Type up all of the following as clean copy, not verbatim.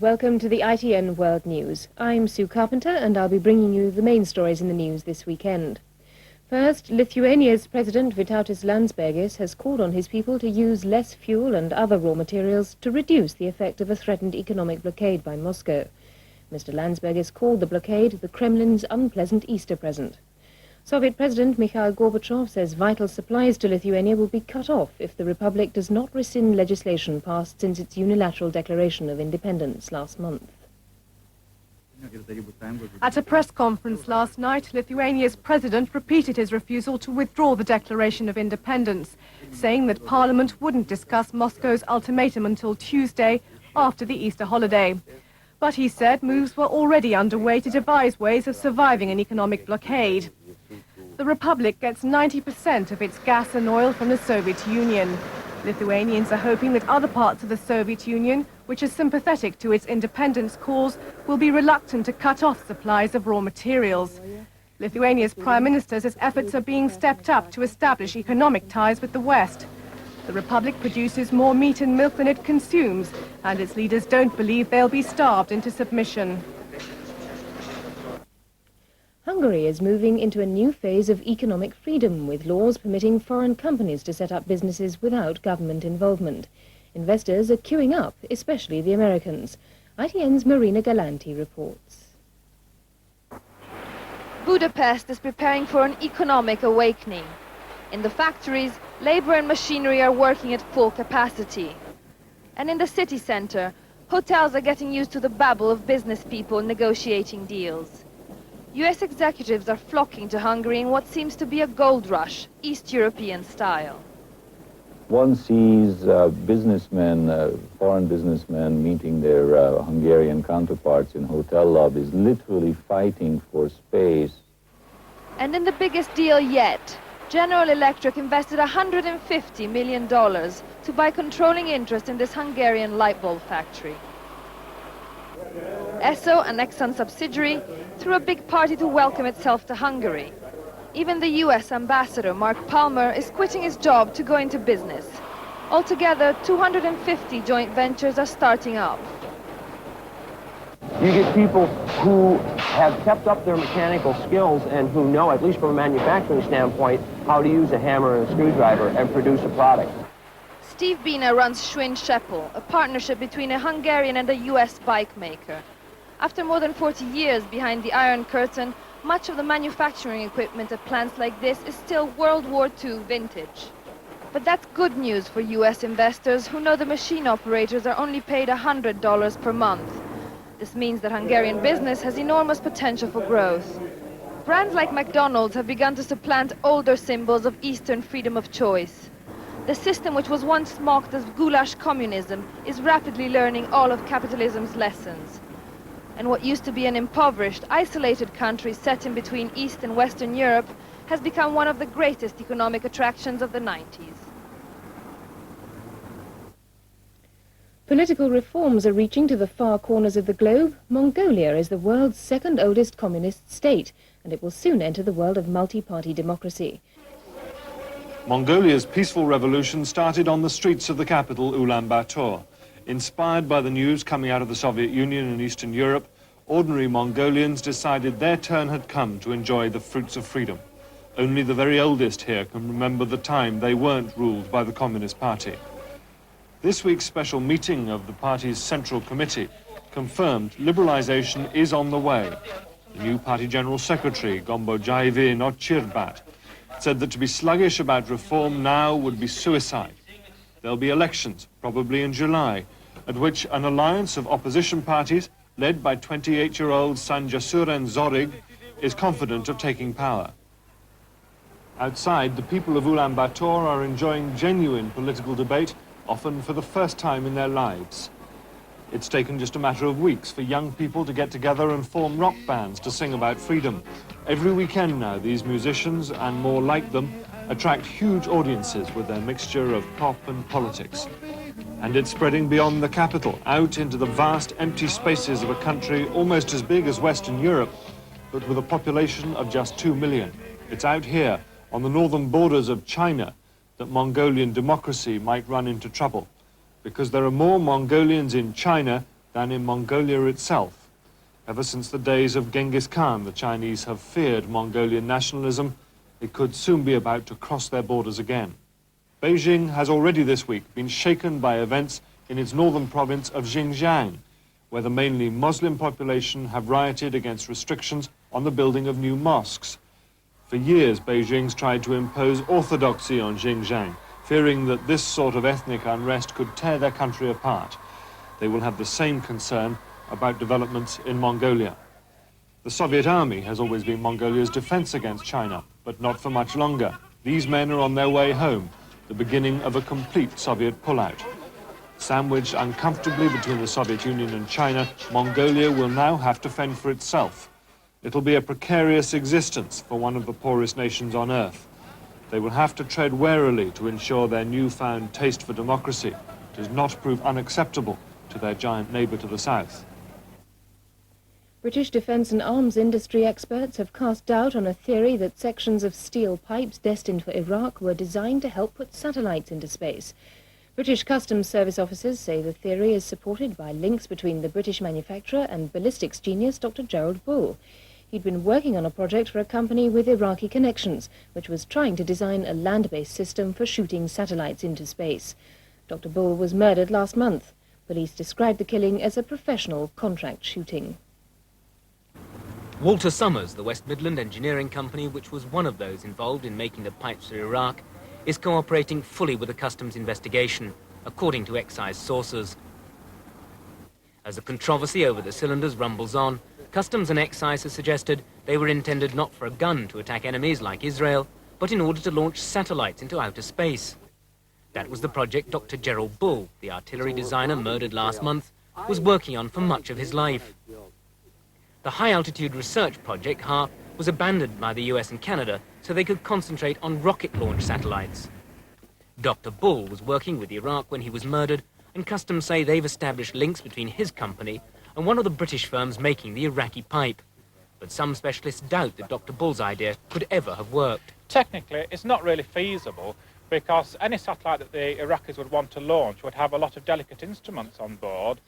welcome to the ITN World News. I'm Sue Carpenter and I'll be bringing you the main stories in the news this weekend. First, Lithuania's President Vytautas Landsbergis has called on his people to use less fuel and other raw materials to reduce the effect of a threatened economic blockade by Moscow. Mr. Landsbergis called the blockade the Kremlin's unpleasant Easter present. Soviet President Mikhail Gorbachev says vital supplies to Lithuania will be cut off if the Republic does not rescind legislation passed since its unilateral declaration of independence last month. At a press conference last night, Lithuania's president repeated his refusal to withdraw the Declaration of Independence, saying that Parliament wouldn't discuss Moscow's ultimatum until Tuesday after the Easter holiday. But he said moves were already underway to devise ways of surviving an economic blockade. The Republic gets 90% of its gas and oil from the Soviet Union. Lithuanians are hoping that other parts of the Soviet Union, which are sympathetic to its independence cause, will be reluctant to cut off supplies of raw materials. Lithuania's Prime Minister says efforts are being stepped up to establish economic ties with the West. The Republic produces more meat and milk than it consumes, and its leaders don't believe they'll be starved into submission. Hungary is moving into a new phase of economic freedom, with laws permitting foreign companies to set up businesses without government involvement. Investors are queuing up, especially the Americans. ITN's Marina Galanti reports. Budapest is preparing for an economic awakening. In the factories, labor and machinery are working at full capacity. And in the city center, hotels are getting used to the babble of business people negotiating deals. US executives are flocking to Hungary in what seems to be a gold rush, East European style. One sees businessmen, foreign businessmen, meeting their Hungarian counterparts in hotel lobbies, literally fighting for space. And in the biggest deal yet, General Electric invested $150 million to buy controlling interest in this Hungarian light bulb factory. Esso, an Exxon subsidiary, threw a big party to welcome itself to Hungary. Even the US ambassador, Mark Palmer, is quitting his job to go into business. Altogether, 250 joint ventures are starting up. You get people who have kept up their mechanical skills and who know, at least from a manufacturing standpoint, how to use a hammer and a screwdriver and produce a product. Steve Bina runs Schwinn Scheppel, a partnership between a Hungarian and a US bike maker. After more than 40 years behind the Iron Curtain, much of the manufacturing equipment at plants like this is still World War II vintage. But that's good news for US investors who know the machine operators are only paid $100 per month. This means that Hungarian business has enormous potential for growth. Brands like McDonald's have begun to supplant older symbols of Eastern freedom of choice. The system, which was once mocked as goulash communism, is rapidly learning all of capitalism's lessons. And what used to be an impoverished, isolated country set in between East and Western Europe has become one of the greatest economic attractions of the 90s. Political reforms are reaching to the far corners of the globe. Mongolia is the world's second oldest communist state, and it will soon enter the world of multi-party democracy. Mongolia's peaceful revolution started on the streets of the capital, Ulaanbaatar. Inspired by the news coming out of the Soviet Union and Eastern Europe, ordinary Mongolians decided their turn had come to enjoy the fruits of freedom. Only the very oldest here can remember the time they weren't ruled by the Communist Party. This week's special meeting of the party's Central Committee confirmed liberalization is on the way. The new party General Secretary, Gombojaevi Nochirbat, said that to be sluggish about reform now would be suicide. There'll be elections, probably in July, at which an alliance of opposition parties, led by 28-year-old Sanjasuren Zorig, is confident of taking power. Outside, the people of Ulaanbaatar are enjoying genuine political debate, often for the first time in their lives. It's taken just a matter of weeks for young people to get together and form rock bands to sing about freedom. Every weekend now, these musicians, and more like them, attract huge audiences with their mixture of pop and politics. And it's spreading beyond the capital, out into the vast empty spaces of a country almost as big as Western Europe, but with a population of just 2 million. It's out here, on the northern borders of China, that Mongolian democracy might run into trouble, because there are more Mongolians in China than in Mongolia itself. Ever since the days of Genghis Khan, the Chinese have feared Mongolian nationalism. It could soon be about to cross their borders again. Beijing has already this week been shaken by events in its northern province of Xinjiang, where the mainly Muslim population have rioted against restrictions on the building of new mosques. For years, Beijing's tried to impose orthodoxy on Xinjiang, fearing that this sort of ethnic unrest could tear their country apart. They will have the same concern about developments in Mongolia. The Soviet army has always been Mongolia's defense against China, but not for much longer. These men are on their way home, the beginning of a complete Soviet pullout. Sandwiched uncomfortably between the Soviet Union and China, Mongolia will now have to fend for itself. It'll be a precarious existence for one of the poorest nations on earth. They will have to tread warily to ensure their newfound taste for democracy does not prove unacceptable to their giant neighbour to the south. British defence and arms industry experts have cast doubt on a theory that sections of steel pipes destined for Iraq were designed to help put satellites into space. British Customs Service officers say the theory is supported by links between the British manufacturer and ballistics genius Dr. Gerald Bull. He'd been working on a project for a company with Iraqi connections, which was trying to design a land-based system for shooting satellites into space. Dr. Bull was murdered last month. Police described the killing as a professional contract shooting. Walter Summers, the West Midland engineering company, which was one of those involved in making the pipes for Iraq, is cooperating fully with the customs investigation, according to excise sources. As the controversy over the cylinders rumbles on, customs and excise have suggested they were intended not for a gun to attack enemies like Israel, but in order to launch satellites into outer space. That was the project Dr. Gerald Bull, the artillery designer murdered last month, was working on for much of his life. The high-altitude research project, HARP, was abandoned by the US and Canada so they could concentrate on rocket-launched satellites. Dr. Bull was working with Iraq when he was murdered, and customs say they've established links between his company and one of the British firms making the Iraqi pipe. But some specialists doubt that Dr. Bull's idea could ever have worked. Technically, it's not really feasible because any satellite that the Iraqis would want to launch would have a lot of delicate instruments on board,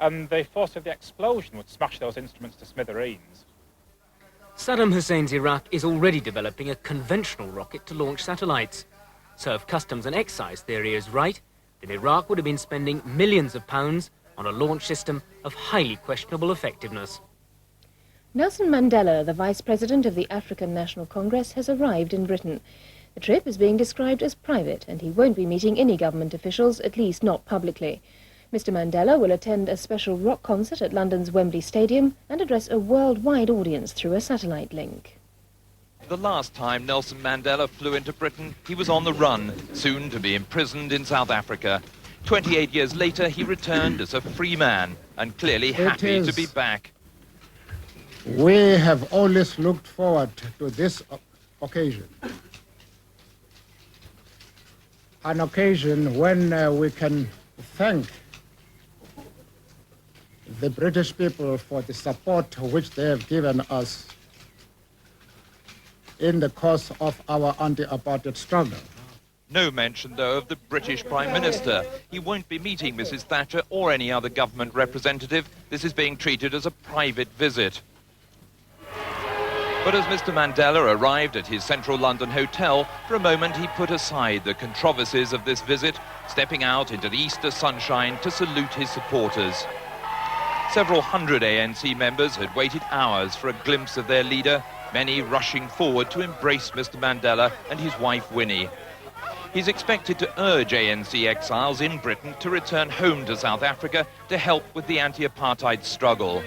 and the force of the explosion would smash those instruments to smithereens. Saddam Hussein's Iraq is already developing a conventional rocket to launch satellites. So if customs and excise theory is right, then Iraq would have been spending millions of pounds on a launch system of highly questionable effectiveness. Nelson Mandela, the Vice President of the African National Congress, has arrived in Britain. The trip is being described as private, and he won't be meeting any government officials, at least not publicly. Mr. Mandela will attend a special rock concert at London's Wembley Stadium and address a worldwide audience through a satellite link. The last time Nelson Mandela flew into Britain, he was on the run, soon to be imprisoned in South Africa. 28 years later, he returned as a free man and clearly happy to be back. We have always looked forward to this occasion. An occasion when we can thank the British people for the support which they have given us in the course of our anti-apartheid struggle. No mention, though, of the British Prime Minister. He won't be meeting Mrs. Thatcher or any other government representative. This is being treated as a private visit. But as Mr. Mandela arrived at his central London hotel, for a moment he put aside the controversies of this visit, stepping out into the Easter sunshine to salute his supporters. Several hundred ANC members had waited hours for a glimpse of their leader, many rushing forward to embrace Mr. Mandela and his wife Winnie. He's expected to urge ANC exiles in Britain to return home to South Africa to help with the anti-apartheid struggle.